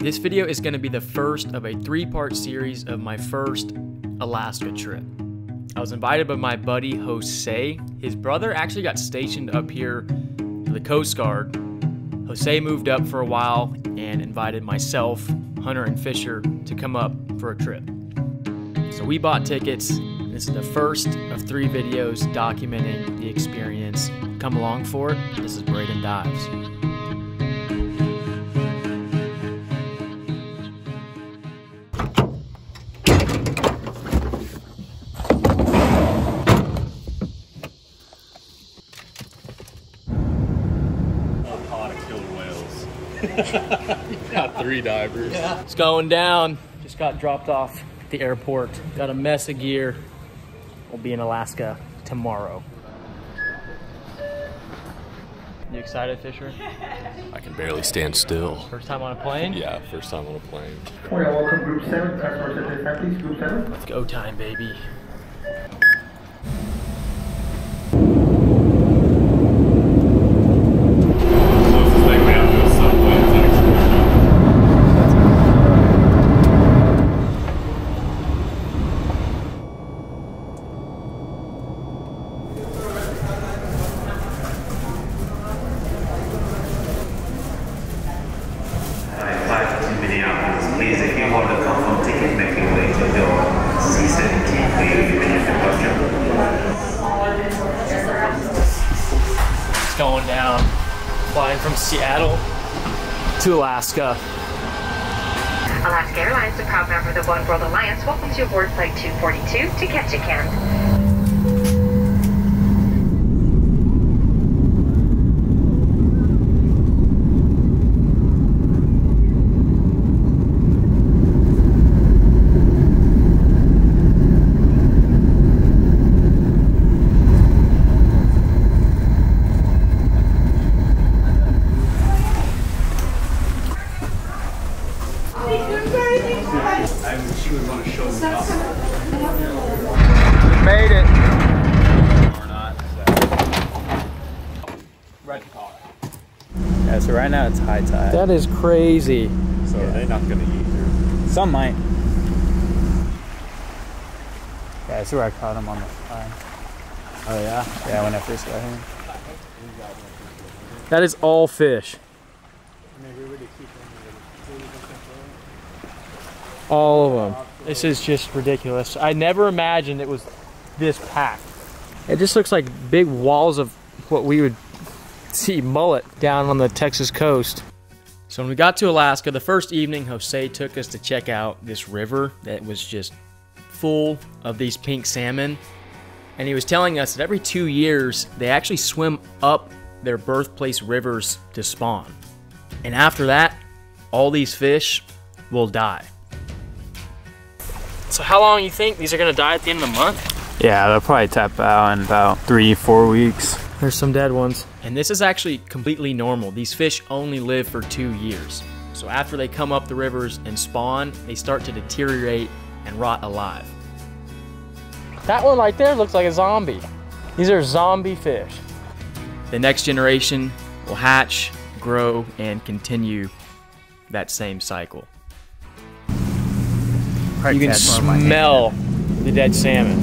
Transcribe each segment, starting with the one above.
This video is going to be the first of a 3-part series of my first Alaska trip. I was invited by my buddy Jose. His brother actually got stationed up here for the Coast Guard. Jose moved up for a while and invited myself, Hunter, and Fisher to come up for a trip. So we bought tickets. This is the first of 3 videos documenting the experience. Come along for it. This is Braden Dives. Got 3 divers. Yeah. It's going down. Just got dropped off at the airport. Got a mess of gear. We'll be in Alaska tomorrow. You excited, Fisher? I can barely stand still. First time on a plane? Yeah, first time on a plane. Welcome Group 7, customers at this time, please, Group 7. Let's go time, baby. Please, if you want a confirmed ticket, make your way to the C17 departure. It's going down. Flying from Seattle to Alaska. Alaska Airlines, a proud member of the One World Alliance, welcomes you aboard Flight 242 to Ketchikan. She would want to show me off. We made it. Or not. Red car. Yeah, so right now it's high tide. That is crazy. So they're not going to eat through. Some might. Yeah, that's where I caught him on the fly. Oh yeah? Yeah, when I first got him. That is all fish. All of them. This is just ridiculous. I never imagined it was this packed. It just looks like big walls of what we would see mullet down on the Texas coast. So when we got to Alaska, the first evening, Jose took us to check out this river that was just full of these pink salmon. And he was telling us that every 2 years, they actually swim up their birthplace rivers to spawn. And after that, all these fish will die. So how long do you think these are gonna die at the end of the month? Yeah, they'll probably tap out in about 3-4 weeks. There's some dead ones. And this is actually completely normal. These fish only live for 2 years. So after they come up the rivers and spawn, they start to deteriorate and rot alive. That one right there looks like a zombie. These are zombie fish. The next generation will hatch, grow, and continue that same cycle. You can smell the dead salmon.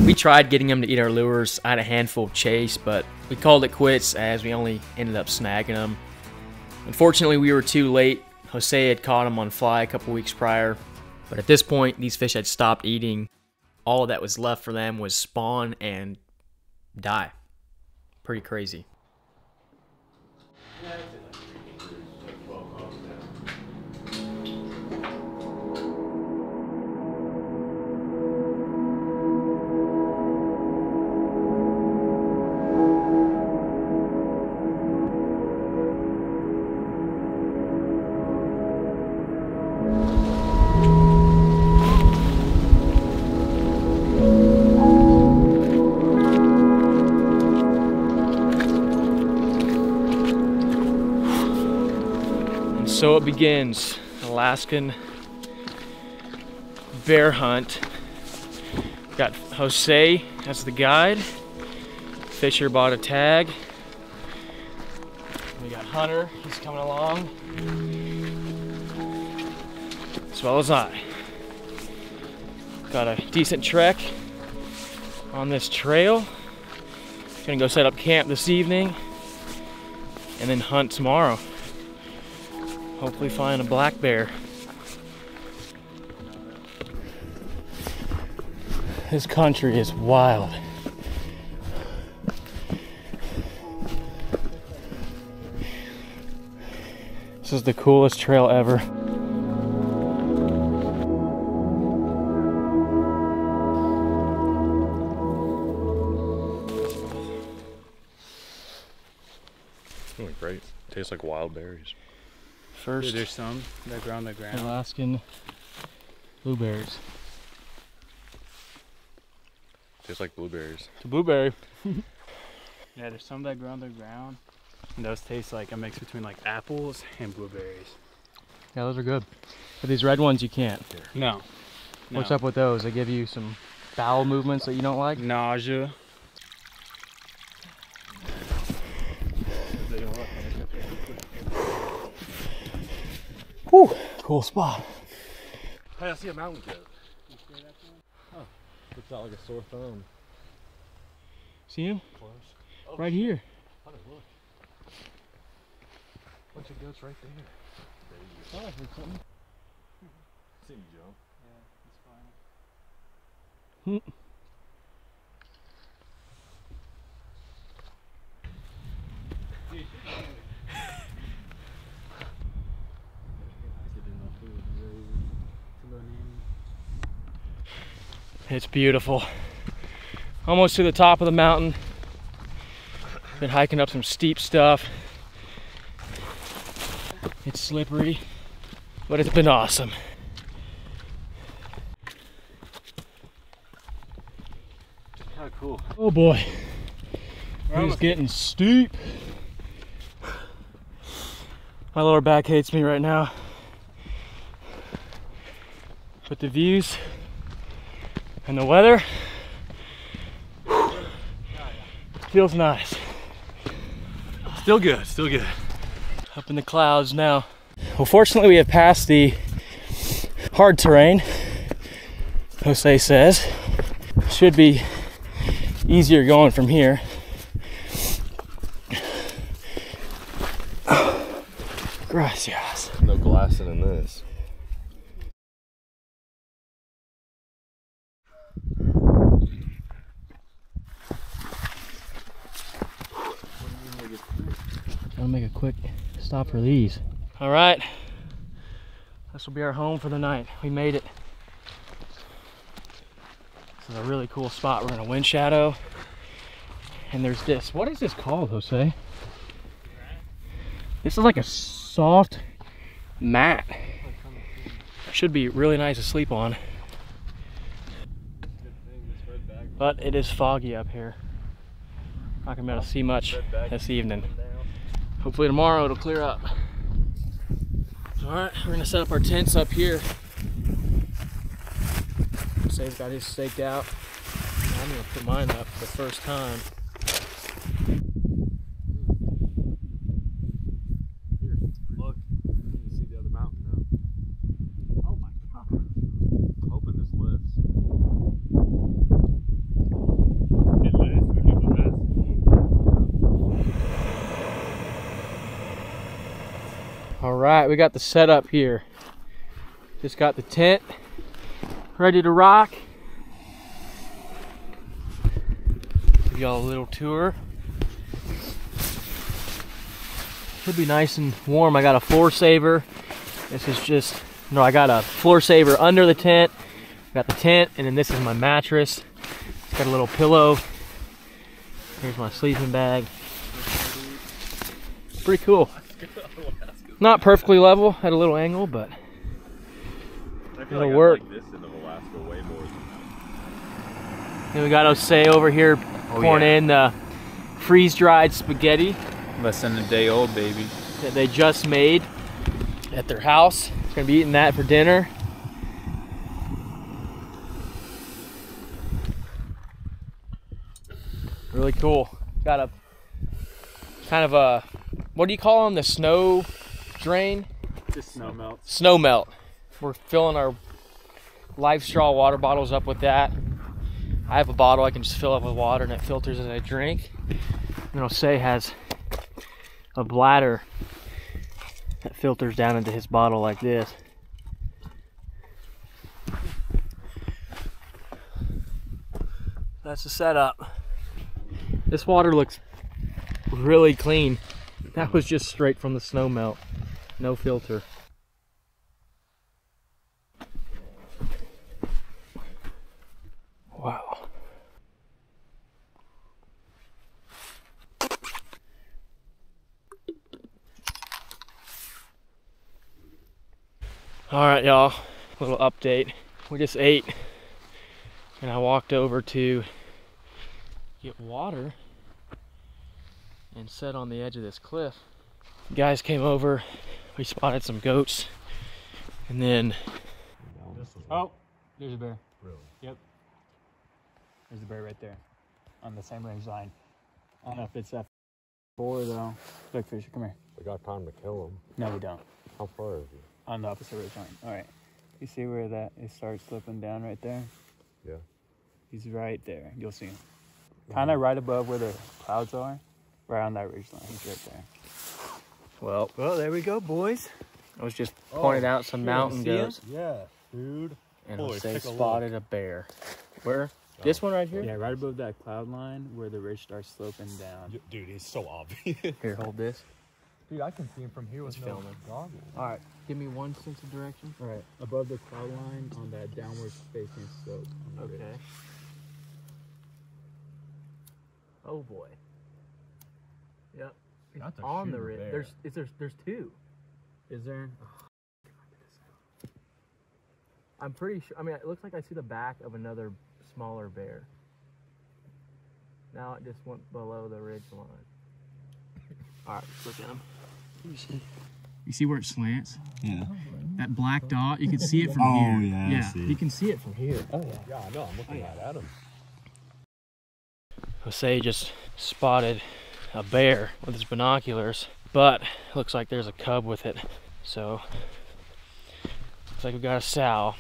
We tried getting them to eat our lures. I had a handful of chase, but we called it quits as we only ended up snagging them. Unfortunately, we were too late. Jose had caught them on fly a couple weeks prior, but at this point, these fish had stopped eating. All that was left for them was spawn and die. Pretty crazy. So it begins, Alaskan bear hunt. Got Jose as the guide. Fisher bought a tag. We got Hunter, he's coming along. as well as I. Got a decent trek on this trail. Gonna go set up camp this evening and then hunt tomorrow. Hopefully find a black bear. This country is wild. This is the coolest trail ever. Oh, great. Tastes like wild berries. First, Dude, there's some that grow on the ground. Alaskan blueberries. Tastes like blueberries. It's a blueberry. Yeah, there's some that grow on the ground. And those taste like a mix between like apples and blueberries. Yeah, those are good. But these red ones you can't. No. What's up with those? They give you some bowel movements that you don't like? Nausea. Whew, cool spot. Hey, I see a mountain goat. Oh, looks out like a sore thumb. See him? Close. Oh, Right here. Hunter, look. Bunch of goats right there. Oh, I heard something. See him jump. Yeah, it's fine. It's beautiful. Almost to the top of the mountain. Been hiking up some steep stuff. It's slippery, but it's been awesome. Kind of cool. Oh boy, it's getting steep. My lower back hates me right now. But the views and the weather feels nice. Still good, still good. Up in the clouds now. Well, fortunately we have passed the hard terrain, Jose says. Should be easier going from here. Gracias. No glassing in this. I'll make a quick stop for these. All right, this will be our home for the night. We made it. This is a really cool spot. We're in a wind shadow. And there's this, what is this called, Jose? This is like a soft mat. Should be really nice to sleep on. But it is foggy up here. Not gonna be able to see much this evening. Hopefully tomorrow it'll clear up. All right, we're gonna set up our tents up here. Jose's got his staked out. I'm gonna put mine up for the first time. Here, look. You can see the other mountain now. Oh my god. I'm hoping this lifts. It lifts, we give the best. All right, we got the setup here. Just got the tent ready to rock. Give y'all a little tour. Should be nice and warm. I got a floor saver. This is just, no, I got a floor saver under the tent. Got the tent, and then this is my mattress. It's got a little pillow. Here's my sleeping bag. Pretty cool. Not perfectly level, at a little angle, but it'll work. Like this in Alaska way more than Then we got Jose over here pouring in the freeze-dried spaghetti Less than a day old, baby. that they just made at their house. Gonna be eating that for dinner. Really cool. Got a kind of a, what do you call them? The snow drain? Just snow melt. Snow melt We're filling our Lifestraw water bottles up with that. I have a bottle I can just fill up with water and it filters as I drink. And Jose has a bladder that filters down into his bottle like this. That's the setup. This water looks really clean. That was just straight from the snow melt. No filter. Wow. All right, y'all, little update. We just ate and I walked over to get water and sat on the edge of this cliff. Guys came over, we spotted some goats, and then... Oh, there's a bear. Really? Yep. There's a bear right there on the same range line. I don't know if it's that 4 though. Look, Fisher, come here. We got time to kill him. No, we don't. How far is he? On the opposite ridge line. All right. You see where that it starts slipping down right there? Yeah. He's right there. You'll see him. Kind of right above where the clouds are. Right on that ridge line. He's right there. Well, Well, there we go, boys. I was just pointing out some mountain see 'em? goats, Yeah, dude. and Boys, Jose take a look. spotted a bear. Where? This one right here? Yeah, right above that cloud line where the ridge starts sloping down. Dude, he's so obvious. Here, hold this. Dude, I can see him from here with no filming. goggles. All right, give me one sense of direction. All right, above the cloud line on that downward facing slope. On the ridge. Okay. Oh boy. Yep. It's That's a on the shooter ridge. bear. There's two. Is there? I'm pretty sure. I mean, it looks like I see the back of another smaller bear. Now it just went below the ridge line. All right, let's look at him. You see where it slants? Yeah. That black dot, you can see it from here. yeah, I see it. You can see it from here. Oh, yeah. Yeah, I know. I'm looking right at him. Jose just spotted a bear with his binoculars, but it looks like there's a cub with it. So, looks like we've got a sow.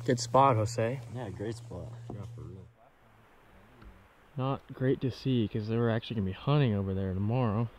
Good spot, Jose. Yeah, great spot. Yeah, for real. Not great to see because they're actually going to be hunting over there tomorrow.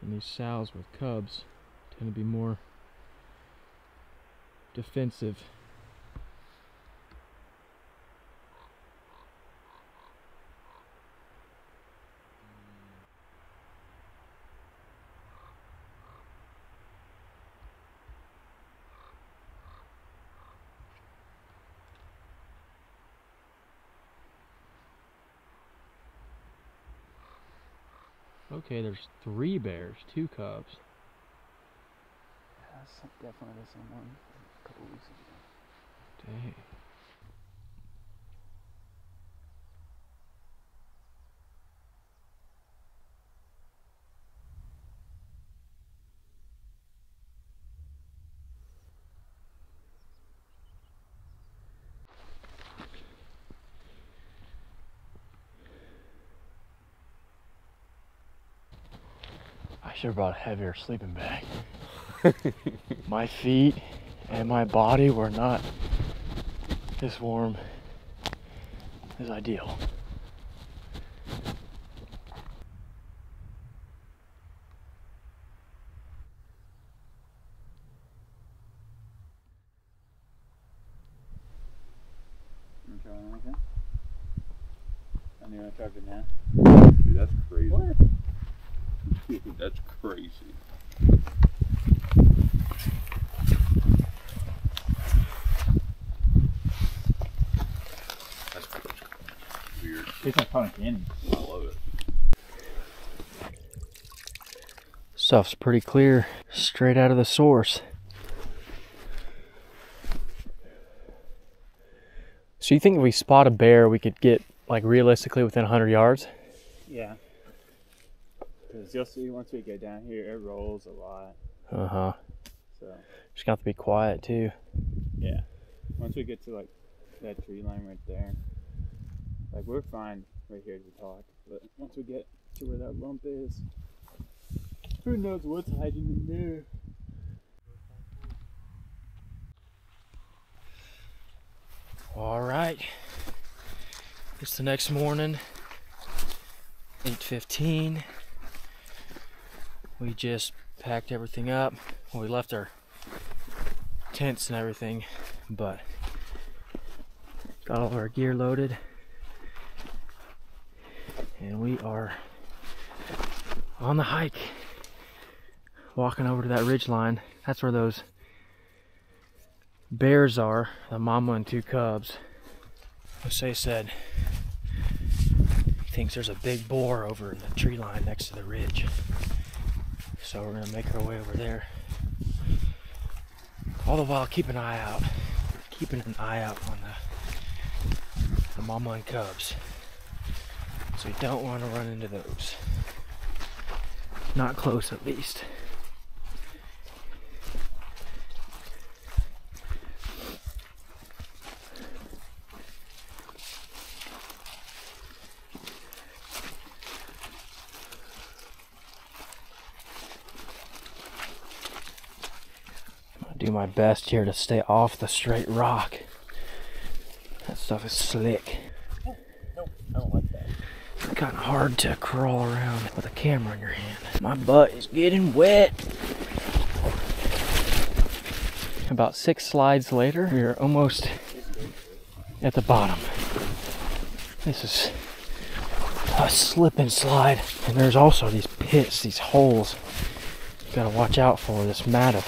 And these sows with cubs tend to be more defensive. Okay, there's 3 bears, 2 cubs. Yeah, that's definitely the same one. A couple weeks ago. Dang. I should have brought a heavier sleeping bag. My feet and my body were not as warm as ideal. You try one like that? And you want to try it now? Dude, that's crazy. What? Dude, that's crazy. That's weird. Tastes like cotton candy. I love it. Stuff's pretty clear, straight out of the source. So you think if we spot a bear, we could get like realistically within 100 yards? Yeah. Because you'll see once we get down here, it rolls a lot. Uh-huh. So, Just got to be quiet too. yeah. Once we get to like that tree line right there, like we're fine right here to talk. But once we get to where that lump is, who knows what's hiding in there. All right, it's the next morning, 8:15. We just packed everything up. Well, we left our tents and everything, but got all of our gear loaded, and we are on the hike, walking over to that ridge line. That's where those bears are, the mama and 2 cubs. Jose said he thinks there's a big boar over in the tree line next to the ridge, so we're gonna make our way over there, all the while keeping an eye out on the mama and cubs, so we don't want to run into those, not close at least. Do my best here to stay off the straight rock. That stuff is slick. Nope, I don't like that. It's kind of hard to crawl around with a camera in your hand. My butt is getting wet. About 6 slides later, we are almost at the bottom. This is a slip and slide, and there's also these pits, these holes you gotta watch out for. This mat of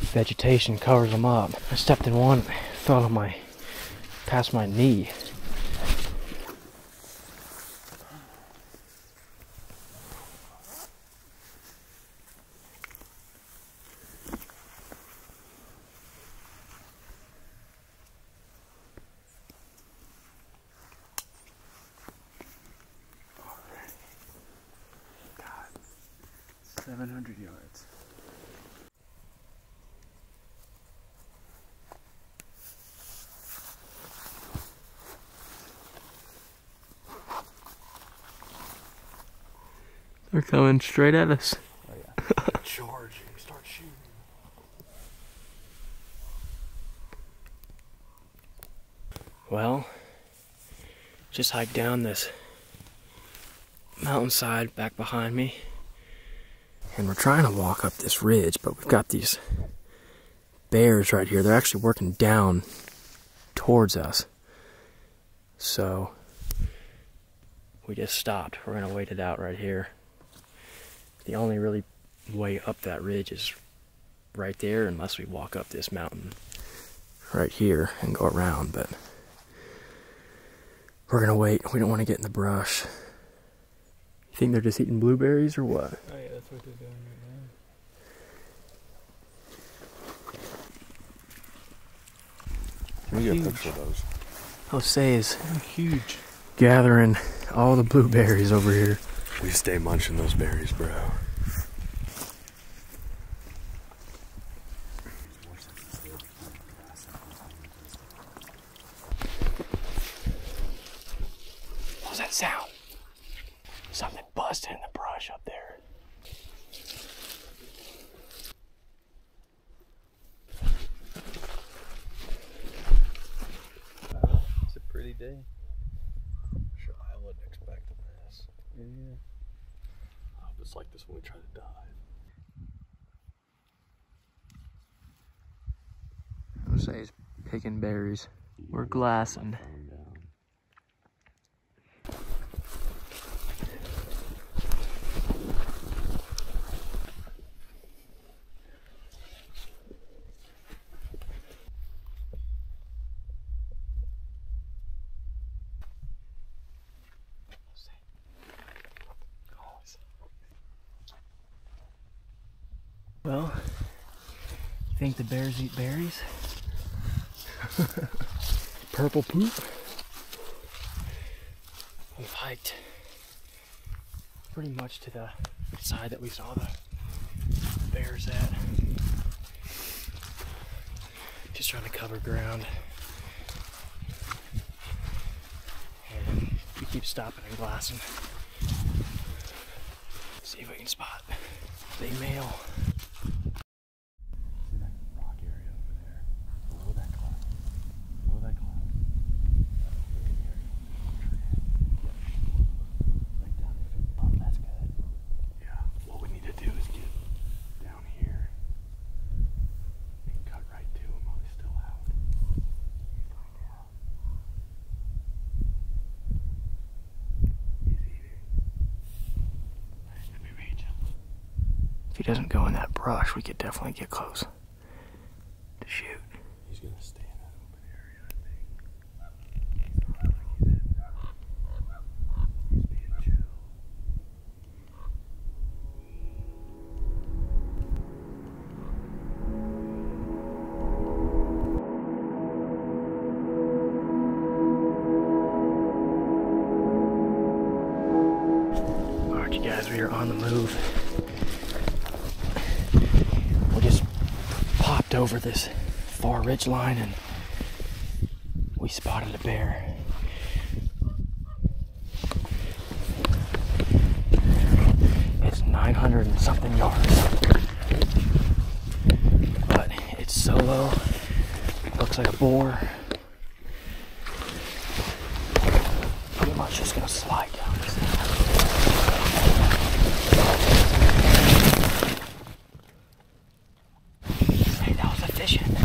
vegetation covers them up. I stepped in one, fell on past my knee. God, 700 yards. They're coming straight at us. Oh yeah. Charging, start shooting. Well, just hiked down this mountainside back behind me, and we're trying to walk up this ridge, but we've got these bears right here. They're actually working down towards us, so we just stopped. We're gonna wait it out right here. The only really way up that ridge is right there, unless we walk up this mountain right here and go around, but we're gonna wait. We don't want to get in the brush. You think they're just eating blueberries or what? Oh yeah, that's what they're doing right now. Can we get a picture of those? Jose is Huge. gathering all the blueberries over here. We stay munching those berries, bro. What was that sound? Something busted in the brush up there. It's a pretty day. Sure, I wouldn't expect this. Yeah. It's like this when we try to dive. Jose's picking berries. We're glassing. Well, you think the bears eat berries? Purple poop. We've hiked pretty much to the side that we saw the bears at. Just trying to cover ground. And we keep stopping and glassing. See if we can spot big male. See that rock area over there? Below that cloud. Below he doesn't go in that brush, we could definitely get close to shoot. He's gonna stay in that open area, I think. He's being chill. Alright, you guys, we are on the move. We just popped over this far ridge line and we spotted a bear. It's 900 and something yards, but it's solo. Looks like a boar. Pretty much just gonna slide down this hill. Hey, that was a fishing.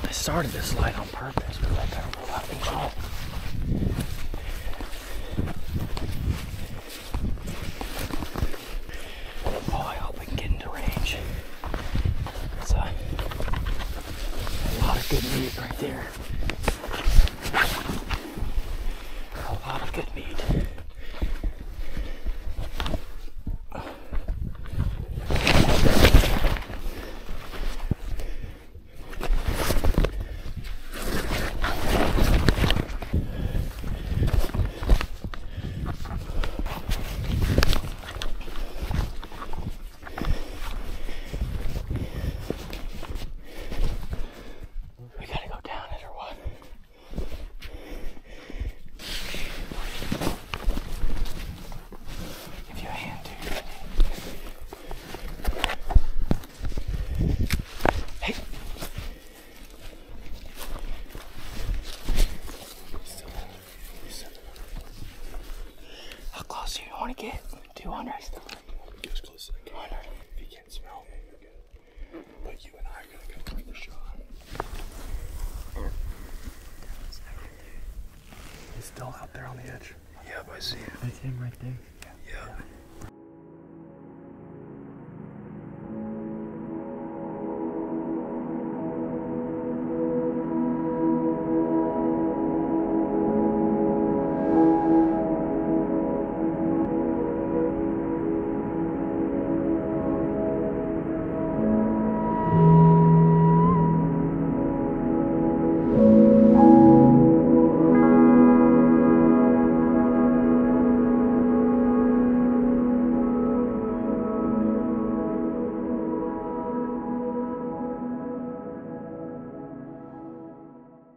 I started this slide on purpose because I better move out control. Oh, I hope we can get into range. It's a lot of good meat right there. A lot of good meat. We gotta go down it or what? Give you a hand, dude. Hey. How close do you want to get? 200? Get as close as I can. If he can't smell me, you're good. But you and I are gonna go take the shot. He's still out there on the edge. Yep, I see him. That's him right there. Yeah.